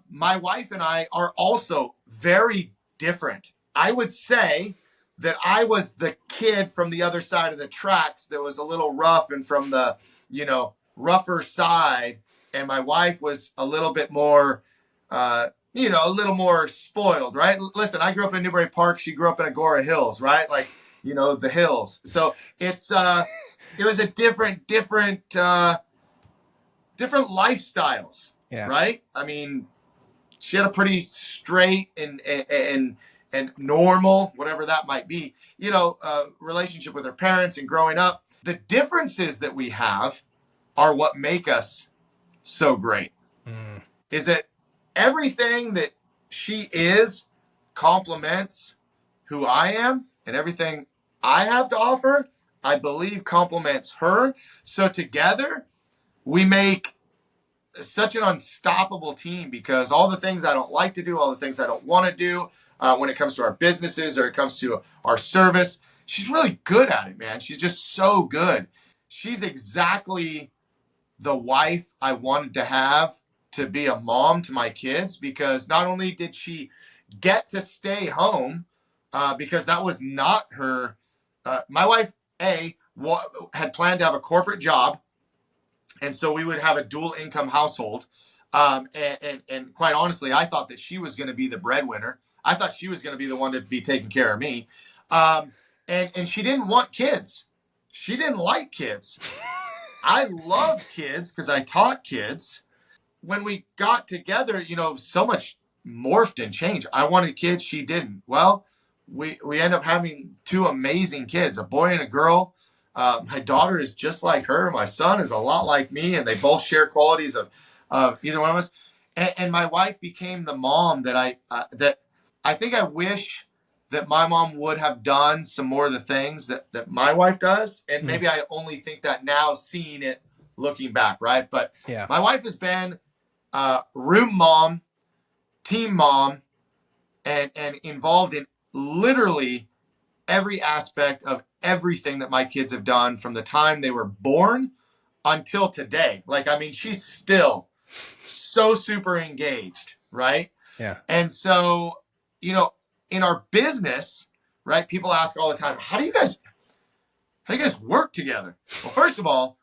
My wife and I are also very different. I would say that I was the kid from the other side of the tracks that was a little rough and from the, rougher side. And my wife was a little bit more, a little more spoiled, right? Listen, I grew up in Newberry Park. She grew up in Agora Hills, right? Like, the hills. So it was a different lifestyles, Yeah. right? I mean, she had a pretty straight and normal, whatever that might be, relationship with her parents and growing up. The differences that we have are what make us so great. Mm. Is that everything that she is complements who I am, and everything I have to offer, I believe complements her. So together, we make such an unstoppable team because all the things I don't like to do, all the things I don't want to do when it comes to our businesses or it comes to our service, she's really good at it, man. She's just so good. She's exactly the wife I wanted to have to be a mom to my kids because not only did she get to stay home because that was not her, my wife, had planned to have a corporate job, and so we would have a dual income household. And quite honestly, I thought that she was going to be the breadwinner. I thought she was going to be the one to be taking care of me. And she didn't want kids. She didn't like kids. I love kids because I taught kids. When we got together, so much morphed and changed. I wanted kids. She didn't. Well, we end up having two amazing kids, a boy and a girl. My daughter is just like her. My son is a lot like me, and they both share qualities of either one of us. And my wife became the mom that I think I wish that my mom would have done some more of the things that my wife does. And maybe I only think that now, seeing it, looking back, right? But Yeah. my wife has been room mom, team mom, and involved in literally every aspect of everything that my kids have done from the time they were born until today. Like, I mean, she's still so super engaged, right? Yeah. And so, you know, in our business, right, people ask all the time, how do you guys work together? Well, first of all,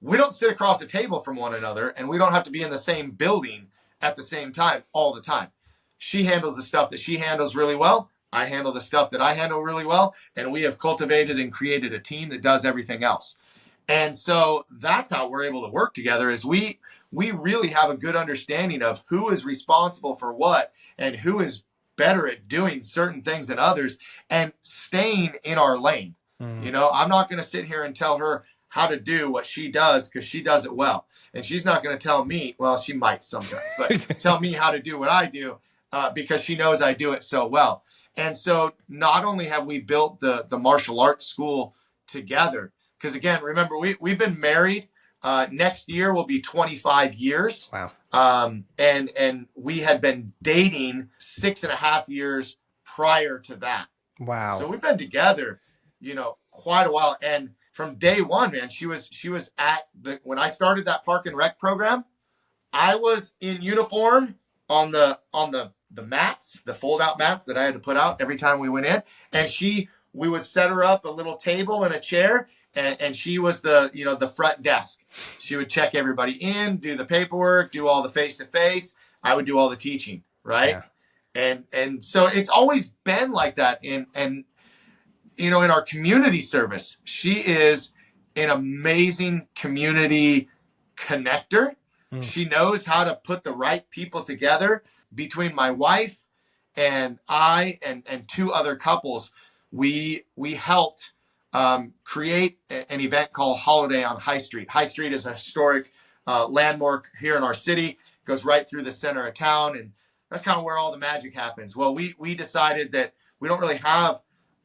we don't sit across the table from one another, and we don't have to be in the same building at the same time all the time. She handles the stuff that she handles really well. I handle the stuff that I handle really well. And we have cultivated and created a team that does everything else. And so that's how we're able to work together, is we really have a good understanding of who is responsible for what and who is better at doing certain things than others, and staying in our lane. You know, I'm not going to sit here and tell her how to do what she does, because she does it well. And she's not going to tell me, well, she might sometimes, but tell me how to do what I do, because she knows I do it so well. And so not only have we built the martial arts school together, because again, remember, we've been married. Next year will be 25 years. Wow. And we had been dating 6.5 years prior to that. Wow. So we've been together, quite a while. And from day one, man, she was at when I started that park and rec program, I was in uniform on the mats, the fold out mats that I had to put out every time we went in. And we would set her up a little table and a chair, and she was the front desk. She would check everybody in, do the paperwork, do all the face to face. I would do all the teaching, right? Yeah. And so it's always been like that. And in our community service, she is an amazing community connector. She knows how to put the right people together. Between my wife and I and two other couples, we helped create an event called Holiday on High Street. High Street is a historic landmark here in our city. It goes right through the center of town, and that's kind of where all the magic happens. Well, we decided that we don't really have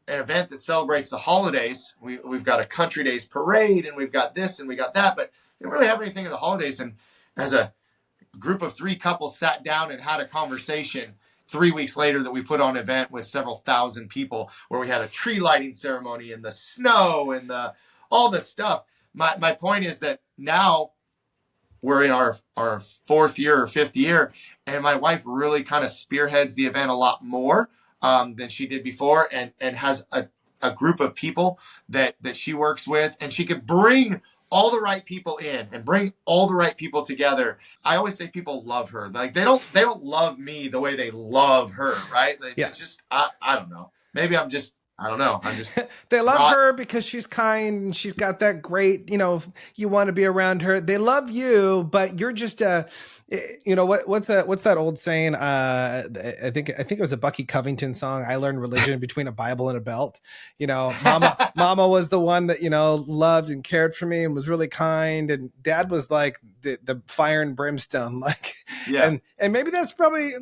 an event that celebrates the holidays. We've got a Country Days parade, and we've got this and we got that, but we don't really have anything in the holidays. And as a group of three couples sat down and had a conversation 3 weeks later, that we put on an event with several thousand people, where we had a tree lighting ceremony and the snow and all the stuff. My point is that now we're in our fourth year or fifth year, and my wife really kind of spearheads the event a lot more than she did before, and has a group of people that she works with, and she could bring all the right people in and bring all the right people together. I always say people love her. Like, they don't love me the way they love her, right? Yeah. It's just, I don't know. Maybe I don't know. I'm just. They love her because she's kind and she's got that great, you want to be around her. They love you, but you're just what's that old saying? I think it was a Bucky Covington song. I learned religion between a Bible and a belt. Mama was the one that, loved and cared for me and was really kind. And dad was like the fire and brimstone, like, yeah. And maybe that's probably,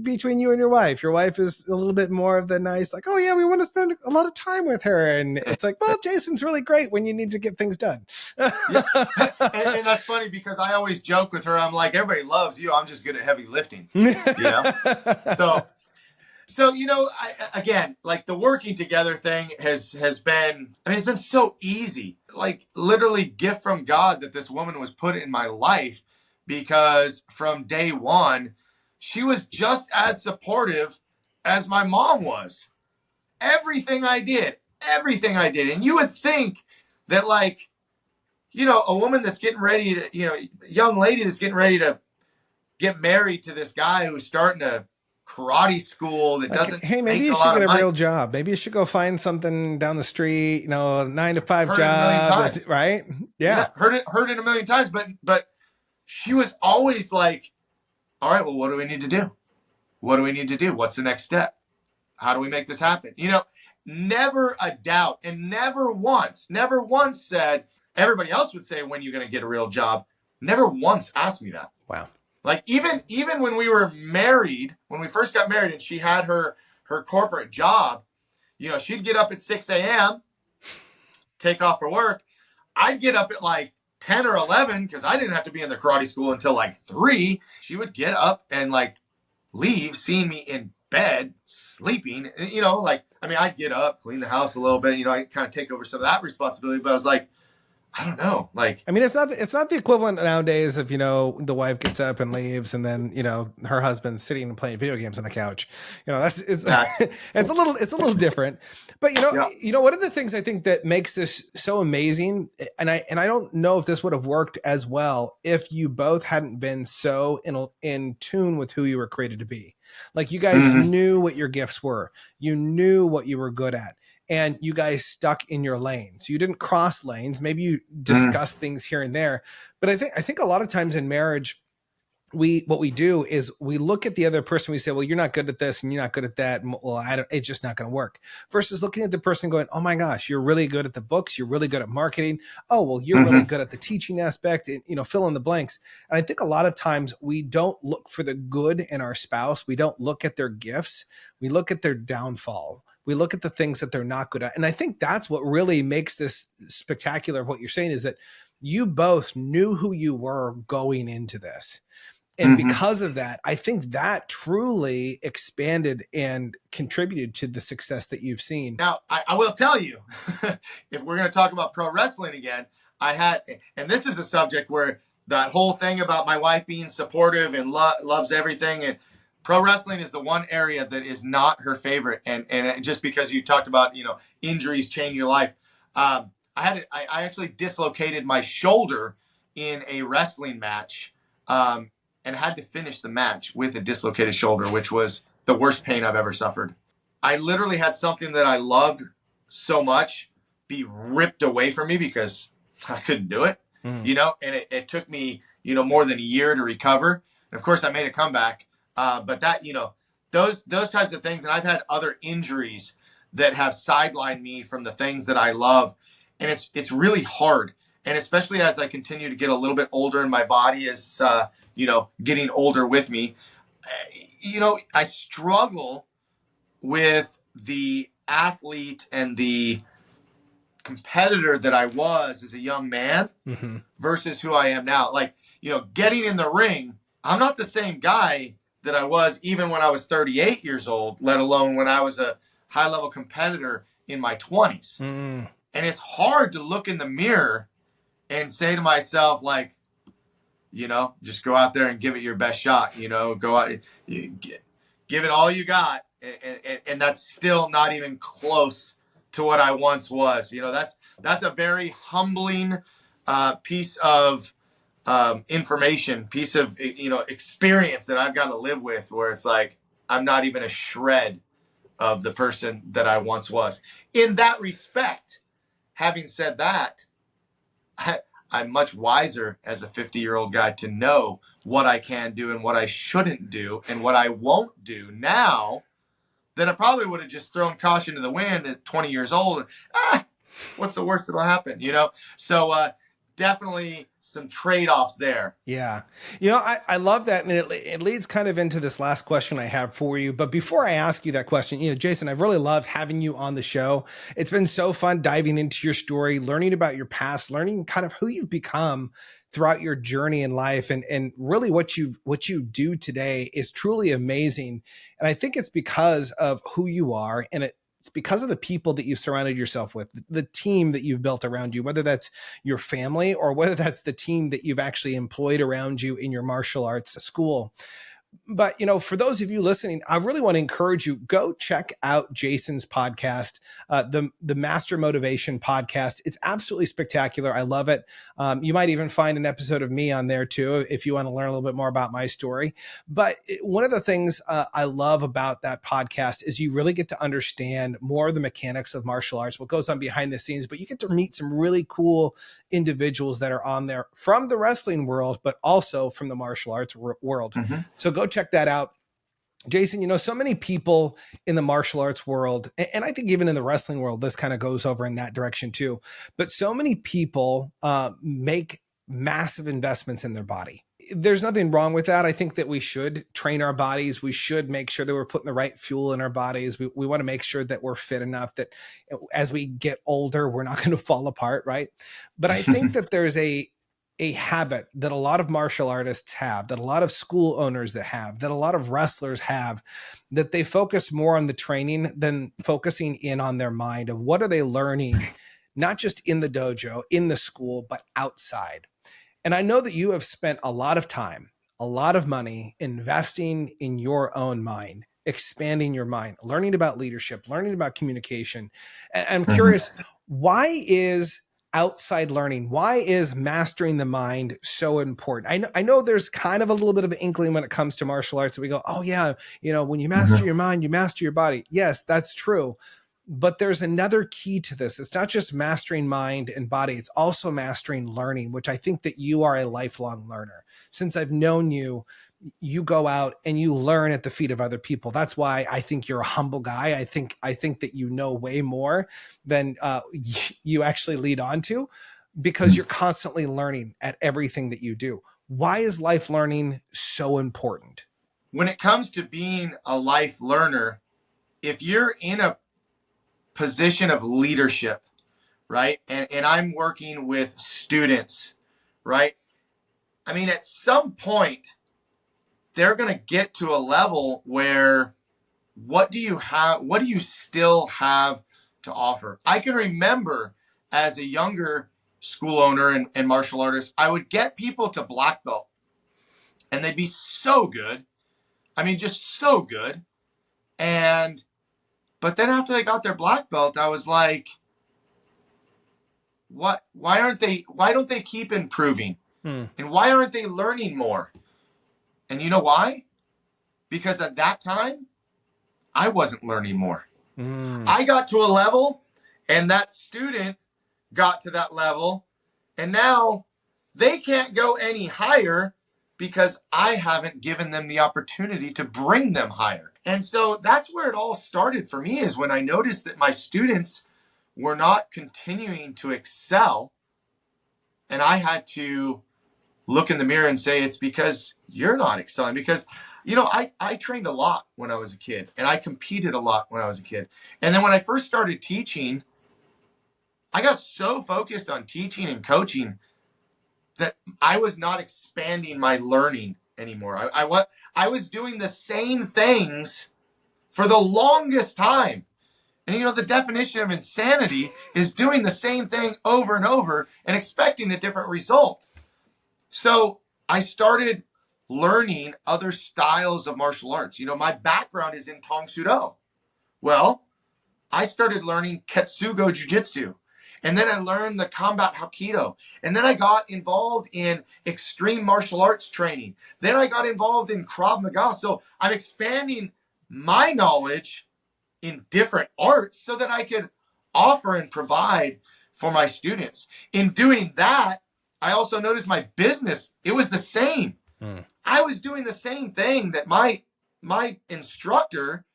between you and your wife. Your wife is a little bit more of the nice, like, oh yeah, we want to spend a lot of time with her. And it's like, well, Jason's really great when you need to get things done. Yeah. And that's funny, because I always joke with her. I'm like, everybody loves you. I'm just good at heavy lifting. So again, like, the working together thing has been, it's been so easy, like literally gift from God that this woman was put in my life, because from day one, she was just as supportive as my mom was. Everything I did. And you would think that, like, a woman that's getting ready to, a young lady that's getting ready to get married to this guy who's starting a karate school that doesn't. Hey, maybe you should get a real job. Maybe you should go find something down the street, 9 to 5 job, right? Yeah. Heard it a million times, but she was always like, all right, well, what do we need to do? What do we need to do? What's the next step? How do we make this happen? never a doubt, and never once said, everybody else would say, when are you going to get a real job? Never once asked me that. Wow. Like even when we were married, when we first got married and she had her corporate job, you know, she'd get up at 6 a.m., take off for work. I'd get up at like 10 or 11 because I didn't have to be in the karate school until like 3. She would get up and like leave, seeing me in bed, sleeping, you know, like, I mean, I'd get up, clean the house a little bit, you know, I kind of take over some of that responsibility, but I was like, I don't know. Like, I mean, it's not the equivalent nowadays of, you know, the wife gets up and leaves and then, you know, her husband's sitting and playing video games on the couch. You know, it's it's a little different. But you know, one of the things I think that makes this so amazing, and I don't know if this would have worked as well if you both hadn't been so in tune with who you were created to be. Like, you guys knew what your gifts were. You knew what you were good at. And you guys stuck in your lane. So you didn't cross lanes. Maybe you discussed things here and there. But I think a lot of times in marriage, what we do is we look at the other person. We say, well, you're not good at this and you're not good at that. And, well, it's just not going to work. Versus looking at the person going, oh my gosh, you're really good at the books. You're really good at marketing. Oh, well, you're really good at the teaching aspect, and, you know, fill in the blanks. And I think a lot of times we don't look for the good in our spouse. We don't look at their gifts. We look at their downfall. We look at the things that they're not good at. And I think that's what really makes this spectacular. What you're saying is that you both knew who you were going into this. And because of that, I think that truly expanded and contributed to the success that you've seen. Now, I will tell you, if we're going to talk about pro wrestling again, and this is a subject where that whole thing about my wife being supportive and loves everything, and pro wrestling is the one area that is not her favorite. And just because you talked about, you know, injuries change your life. I actually dislocated my shoulder in a wrestling match, and had to finish the match with a dislocated shoulder, which was the worst pain I've ever suffered. I literally had something that I loved so much be ripped away from me because I couldn't do it, you know, and it took me, you know, more than a year to recover. And of course I made a comeback. But that, you know, those types of things. And I've had other injuries that have sidelined me from the things that I love. And it's really hard. And especially as I continue to get a little bit older and my body is, you know, getting older with me, you know, I struggle with the athlete and the competitor that I was as a young man versus who I am now. Like, you know, getting in the ring, I'm not the same guy that I was even when I was 38 years old, let alone when I was a high-level competitor in my 20s. And it's hard to look in the mirror and say to myself, like, you know, just go out there and give it your best shot, you know, go out, give it all you got. And that's still not even close to what I once was. You know, that's a very humbling piece of information, piece of, you know, experience that I've got to live with, where it's like, I'm not even a shred of the person that I once was. In that respect, having said that, I'm much wiser as a 50-year-old guy to know what I can do and what I shouldn't do and what I won't do now than I probably would have just thrown caution to the wind at 20 years old. And, what's the worst that'll happen, you know? So definitely some trade-offs there. Yeah. You know, I love that. And it leads kind of into this last question I have for you. But before I ask you that question, you know, Jason, I've really loved having you on the show. It's been so fun diving into your story, learning about your past, learning kind of who you've become throughout your journey in life. And really what you do today is truly amazing. And I think it's because of who you are, and it's because of the people that you've surrounded yourself with, the team that you've built around you, whether that's your family or whether that's the team that you've actually employed around you in your martial arts school. But, you know, for those of you listening, I really want to encourage you, go check out Jason's podcast, the Master Motivation podcast. It's absolutely spectacular. I love it. You might even find an episode of me on there too, if you want to learn a little bit more about my story. But one of the things I love about that podcast is you really get to understand more of the mechanics of martial arts, what goes on behind the scenes, but you get to meet some really cool individuals that are on there from the wrestling world, but also from the martial arts world. So go check that out. Jason, so many people in the martial arts world, and I think even in the wrestling world, this kind of goes over in that direction too. But so many people make massive investments in their body. There's nothing wrong with that. I think that we should train our bodies. We should make sure that we're putting the right fuel in our bodies. We want to make sure that we're fit enough that as we get older, we're not going to fall apart, right? But I think that there's a habit that a lot of martial artists have, that a lot of school owners that a lot of wrestlers have, that they focus more on the training than focusing in on their mind of what are they learning, not just in the dojo, in the school, but outside. And I know that you have spent a lot of time, a lot of money investing in your own mind, expanding your mind, learning about leadership, learning about communication. And I'm curious, why is outside learning, why is mastering the mind so important? I know there's kind of a little bit of an inkling when it comes to martial arts that we go, oh yeah, when you master your mind, you master your body. Yes, that's true. But there's another key to this. It's not just mastering mind and body. It's also mastering learning, which I think that you are a lifelong learner. Since I've known you, you go out and you learn at the feet of other people. That's why I think you're a humble guy. I think that you know way more than you actually lead on to, because you're constantly learning at everything that you do. Why is life learning so important? When it comes to being a life learner, if you're in a position of leadership, right? And I'm working with students, right? I mean, at some point, they're going to get to a level where what do you have? What do you still have to offer? I can remember as a younger school owner and martial artist, I would get people to black belt and they'd be so good. I mean, just so good. But then after they got their black belt, I was like, why don't they keep improving? And why aren't they learning more? And you know why? Because at that time, I wasn't learning more. I got to a level and that student got to that level, and now they can't go any higher because I haven't given them the opportunity to bring them higher. And so that's where it all started for me, is when I noticed that my students were not continuing to excel, and I had to look in the mirror and say, it's because you're not excelling. Because, I trained a lot when I was a kid, and I competed a lot when I was a kid. And then when I first started teaching, I got so focused on teaching and coaching that I was not expanding my learning anymore. I was doing the same things for the longest time. And the definition of insanity is doing the same thing over and over and expecting a different result. So I started learning other styles of martial arts. My background is in Tong Soo Do. Well, I started learning Ketsugo Jiu-Jitsu. And then I learned the combat Hapkido. And then I got involved in extreme martial arts training. Then I got involved in Krav Maga. So I'm expanding my knowledge in different arts so that I could offer and provide for my students. In doing that, I also noticed my business, it was the same. I was doing the same thing that my instructor,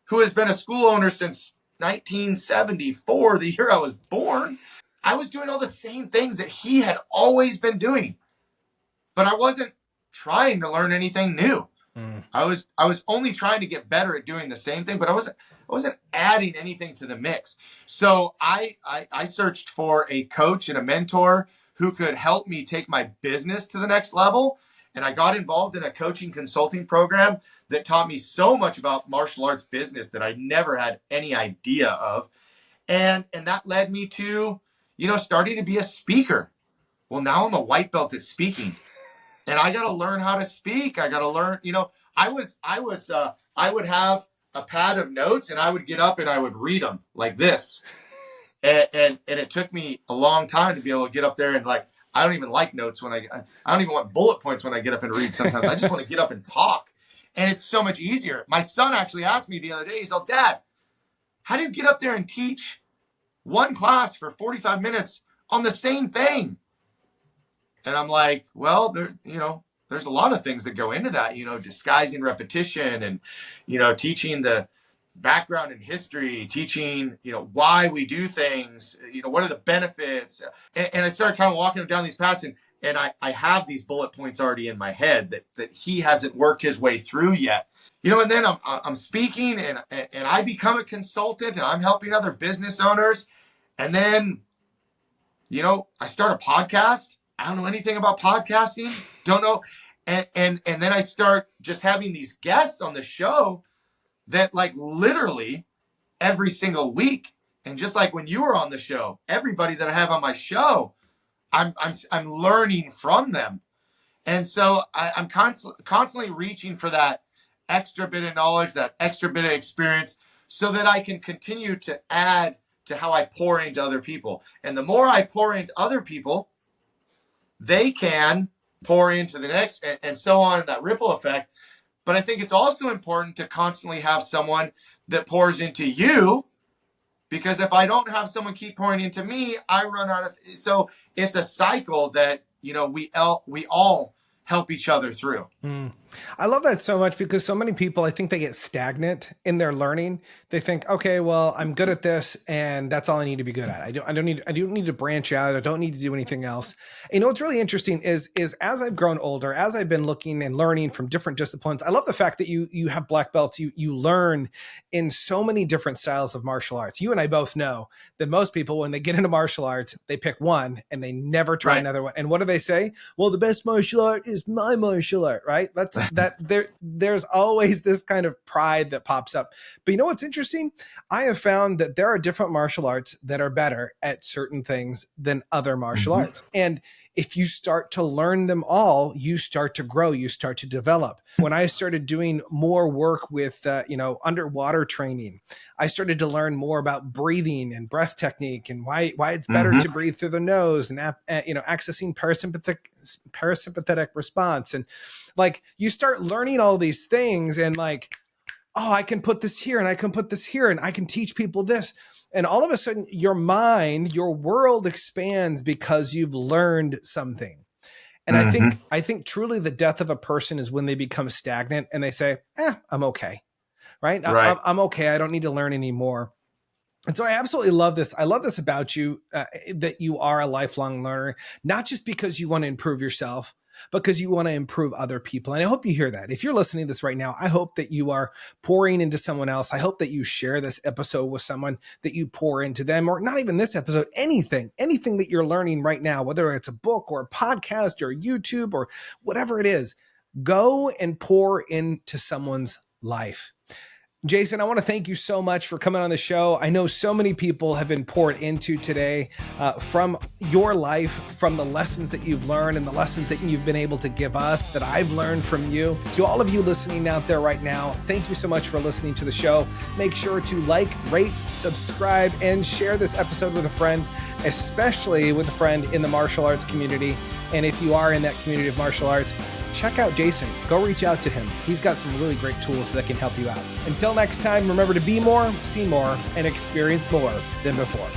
who has been a school owner since 1974, the year I was born, I was doing all the same things that he had always been doing. But I wasn't trying to learn anything new. I was only trying to get better at doing the same thing, but I wasn't adding anything to the mix. So I searched for a coach and a mentor who could help me take my business to the next level. And I got involved in a coaching consulting program that taught me so much about martial arts business that I never had any idea of. And that led me to, starting to be a speaker. Well, now I'm a white belt at speaking. And I got to learn how to speak. I got to learn, I would have a pad of notes and I would get up and I would read them like this. And it took me a long time to be able to get up there and I don't even like notes when I don't even want bullet points when I get up and read sometimes. I just want to get up and talk. And it's so much easier. My son actually asked me the other day, he said, Dad, how do you get up there and teach one class for 45 minutes on the same thing? And I'm like, well, there's a lot of things that go into that, disguising repetition and, teaching the background and history, teaching, why we do things, what are the benefits. And I started kind of walking him down these paths, and I have these bullet points already in my head that he hasn't worked his way through yet. And then I'm speaking and I become a consultant and I'm helping other business owners. And then, I start a podcast. I don't know anything about podcasting. Don't know. And then I start just having these guests on the show that like literally every single week. And just like when you were on the show, everybody that I have on my show, I'm learning from them. And so I'm constantly reaching for that extra bit of knowledge, that extra bit of experience, so that I can continue to add to how I pour into other people. And the more I pour into other people, they can pour into the next, and so on, that ripple effect. But I think it's also important to constantly have someone that pours into you, because if I don't have someone keep pouring into me, I run out of. So it's a cycle that we all help each other through. I love that so much, because so many people, I think they get stagnant in their learning. They think, okay, well, I'm good at this and that's all I need to be good at. I don't need to branch out. I don't need to do anything else. And what's really interesting is as I've grown older, as I've been looking and learning from different disciplines, I love the fact that you have black belts. You learn in so many different styles of martial arts. You and I both know that most people, when they get into martial arts, they pick one and they never try another one. And what do they say? Well, the best martial art is my martial art, right? There's always this kind of pride that pops up. But you know what's interesting? I have found that there are different martial arts that are better at certain things than other martial arts. And if you start to learn them all, you start to grow, you start to develop. When I started doing more work with, underwater training, I started to learn more about breathing and breath technique and why it's better to breathe through the nose and, accessing parasympathetic response. And like, you start learning all these things and like, oh, I can put this here and I can put this here and I can teach people this. And all of a sudden your mind, your world expands because you've learned something. And I think truly the death of a person is when they become stagnant and they say, I'm okay. Right. I'm okay. I don't need to learn anymore. And so I absolutely love this. I love this about you, that you are a lifelong learner, not just because you want to improve yourself, but because you want to improve other people. And I hope you hear that. If you're listening to this right now, I hope that you are pouring into someone else. I hope that you share this episode with someone, that you pour into them, or not even this episode, anything that you're learning right now, whether it's a book or a podcast or YouTube or whatever it is, go and pour into someone's life. Jason, I want to thank you so much for coming on the show. I know so many people have been poured into today from your life, from the lessons that you've learned and the lessons that you've been able to give us, that I've learned from you. To all of you listening out there right now, thank you so much for listening to the show. Make sure to like, rate, subscribe, and share this episode with a friend, especially with a friend in the martial arts community. And if you are in that community of martial arts, check out Jason. Go reach out to him. He's got some really great tools that can help you out. Until next time, remember to be more, see more, and experience more than before.